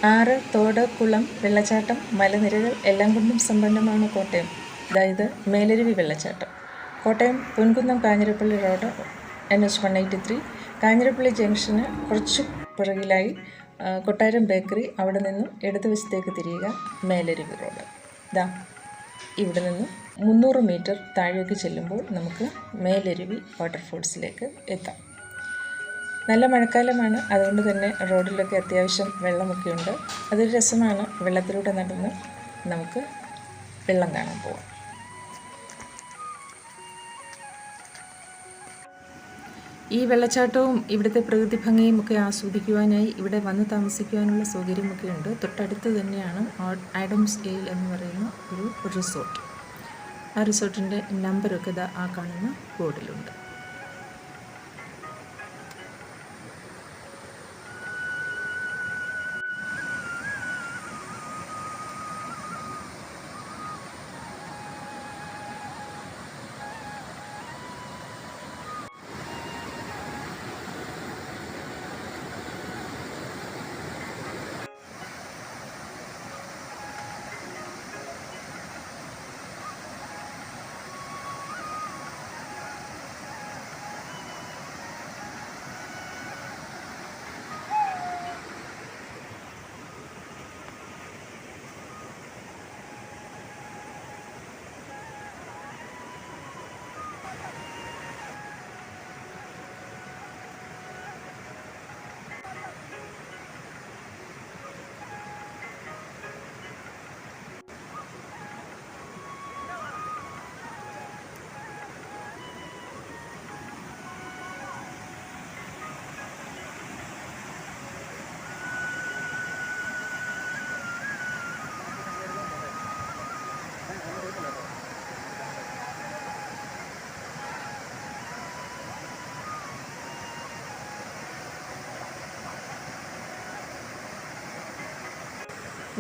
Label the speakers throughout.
Speaker 1: ആറ്, തോട്, കുളം, വെള്ളച്ചാട്ടം, മലനിരകൾ എല്ലാം കൊണ്ടും സമ്പന്നമാണ് കോട്ടയം. അതായത് മേലരുവി വെള്ളച്ചാട്ടം. Kottayam Ponkunnam Kanjirappally road NH 183, Kanjirappally junction കുറച്ച് പുറകിലായി കൊട്ടാരം ബേക്കറി, അവിടെ നിന്നും ഇടതുവശത്തേക്ക് തിരിയുക, മേലരുവി റോഡ്. ഇവിടെ നിന്നും 300 മീറ്റർ താഴേക്ക് ചെല്ലുമ്പോൾ നമുക്ക് മേലരുവി വാട്ടർഫോൾസിലേക്ക് എത്താം. നല്ല മഴക്കാലമാണ്, അതുകൊണ്ട് തന്നെ റോഡിലൊക്കെ അത്യാവശ്യം വെള്ളമൊക്കെ ഉണ്ട്. അതൊരു രസമാണ്. വെള്ളത്തിലൂടെ നടന്ന് നമുക്ക് വെള്ളം കാണാൻ പോകാം. ഈ വെള്ളച്ചാട്ടവും ഇവിടുത്തെ പ്രകൃതി ഭംഗിയും ഒക്കെ ആസ്വദിക്കുവാനായി ഇവിടെ വന്ന് താമസിക്കുവാനുള്ള സൗകര്യമൊക്കെ ഉണ്ട്. തൊട്ടടുത്ത് തന്നെയാണ് ആഡംസ് എയിൽ എന്ന് പറയുന്ന ഒരു റിസോർട്ട്. ആ റിസോർട്ടിൻ്റെ നമ്പറൊക്കെ ആ കാണുന്ന ബോർഡിലുണ്ട്.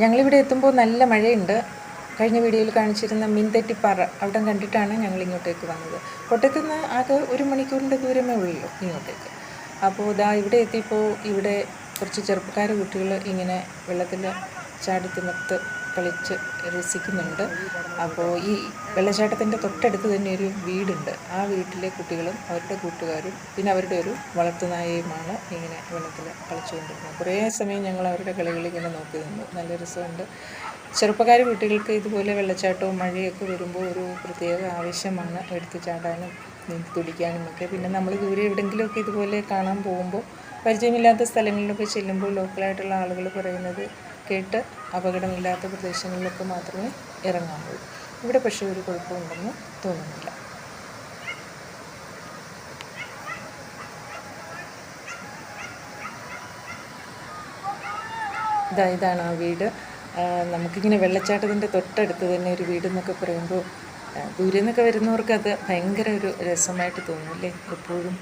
Speaker 1: ഞങ്ങളിവിടെ എത്തുമ്പോൾ നല്ല മഴയുണ്ട്. കഴിഞ്ഞ വീഡിയോയിൽ കാണിച്ചിരുന്ന മീൻതെറ്റിപ്പാറ അവിടെ കണ്ടിട്ടാണ് ഞങ്ങൾ ഇങ്ങോട്ടേക്ക് വന്നത്. കോട്ടയത്ത് നിന്ന് ആകെ 1 മണിക്കൂറിൻ്റെ ദൂരമേ ഉള്ളൂ ഇങ്ങോട്ടേക്ക്. അപ്പോൾ ഇവിടെ എത്തിയപ്പോൾ ഇവിടെ കുറച്ച് ചെറുപ്പക്കാർ കുട്ടികൾ ഇങ്ങനെ വെള്ളത്തിൽ ചാടിത്തിമർത്ത് കളിച്ച് രസിക്കുന്നുണ്ട്. അപ്പോൾ ഈ വെള്ളച്ചാട്ടത്തിൻ്റെ തൊട്ടടുത്ത് തന്നെ ഒരു വീടുണ്ട്. ആ വീട്ടിലെ കുട്ടികളും അവരുടെ കൂട്ടുകാരും പിന്നെ അവരുടെ ഒരു വളർത്തുനായയുമാണ് ഇങ്ങനെ വെള്ളത്തിൽ കളിച്ചുകൊണ്ടിരുന്നത്. കുറേ സമയം ഞങ്ങൾ അവരുടെ കളികൾ ഇങ്ങനെ നോക്കി നിന്നു. നല്ല രസമുണ്ട്. ചെറുപ്പക്കാർ കുട്ടികൾക്ക് ഇതുപോലെ വെള്ളച്ചാട്ടവും മഴയൊക്കെ വരുമ്പോൾ ഒരു പ്രത്യേക ആവശ്യമാണ് എടുത്ത് ചാടാനും നീന്തി തുടിക്കാനും ഒക്കെ. പിന്നെ നമ്മൾ ദൂരെ എവിടെയെങ്കിലുമൊക്കെ ഇതുപോലെ കാണാൻ പോകുമ്പോൾ പരിചയമില്ലാത്ത സ്ഥലങ്ങളിലൊക്കെ ചെല്ലുമ്പോൾ ലോക്കലായിട്ടുള്ള ആളുകൾ പറയുന്നത് കേട്ട് അപകടമില്ലാത്ത പ്രദേശങ്ങളിലൊക്കെ മാത്രമേ ഇറങ്ങാവുള്ളൂ. ഇവിടെ പക്ഷേ ഒരു കുഴപ്പമുണ്ടെന്ന് തോന്നുന്നില്ല. ഇതാണ് ആ വീട്. നമുക്കിങ്ങനെ വെള്ളച്ചാട്ടത്തിൻ്റെ തൊട്ടടുത്ത് തന്നെ ഒരു വീടെന്നൊക്കെ പറയുമ്പോൾ ദൂരെ നിന്നൊക്കെ വരുന്നവർക്ക് അത് ഭയങ്കര ഒരു രസമായിട്ട് തോന്നും അല്ലേ? എപ്പോഴും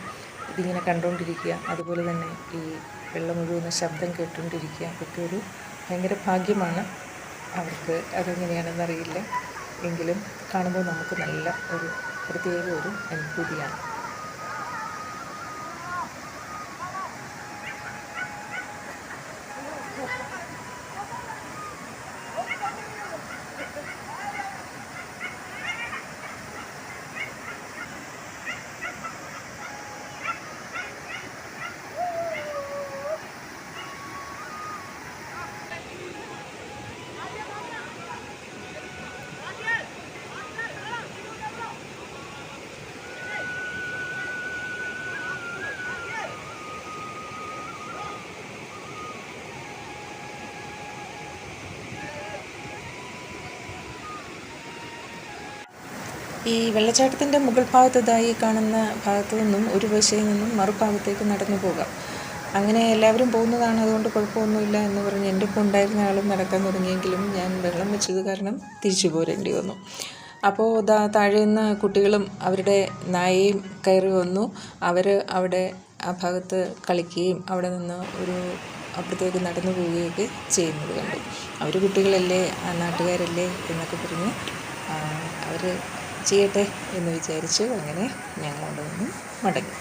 Speaker 1: ഇതിങ്ങനെ കണ്ടുകൊണ്ടിരിക്കുക, അതുപോലെ തന്നെ ഈ വെള്ളം ഒഴുകുന്ന ശബ്ദം കേട്ടുകൊണ്ടിരിക്കുക, അതൊക്കെ ഒരു ഭയങ്കര ഭാഗ്യമാണ് അവർക്ക്. അതെങ്ങനെയാണെന്നറിയില്ല, എങ്കിലും കാണുമ്പോൾ നമുക്ക് നല്ല ഒരു പ്രത്യേക ഒരു അനുഭൂതിയാണ്. ഈ വെള്ളച്ചാട്ടത്തിൻ്റെ മുകൾ ഭാഗത്തതായി കാണുന്ന ഭാഗത്തു നിന്നും ഒരു വശയിൽ നിന്നും മറുഭാഗത്തേക്ക് നടന്നു പോകാം. അങ്ങനെ എല്ലാവരും പോകുന്നതാണ്, അതുകൊണ്ട് കുഴപ്പമൊന്നുമില്ല എന്ന് പറഞ്ഞ് എൻ്റെ ഒപ്പം ഉണ്ടായിരുന്ന ആളും നടക്കാൻ തുടങ്ങിയെങ്കിലും ഞാൻ വെള്ളം വെച്ചത് കാരണം തിരിച്ചു പോരേണ്ടി വന്നു. അപ്പോൾ താഴെ നിന്ന് കുട്ടികളും അവരുടെ നായയും കയറി വന്നു. അവർ അവിടെ ആ ഭാഗത്ത് കളിക്കുകയും അവിടെ നിന്ന് ഒരു അപ്പുറത്തേക്ക് നടന്നു പോവുകയൊക്കെ ചെയ്യുന്നത് കണ്ടു. അവർ കുട്ടികളല്ലേ, നാട്ടുകാരല്ലേ എന്നൊക്കെ പറഞ്ഞ് അവർ ചെയ്യട്ടെ എന്ന് വിചാരിച്ചു. അങ്ങനെ ഞങ്ങൾ അവിടെ നിന്ന് മടങ്ങി.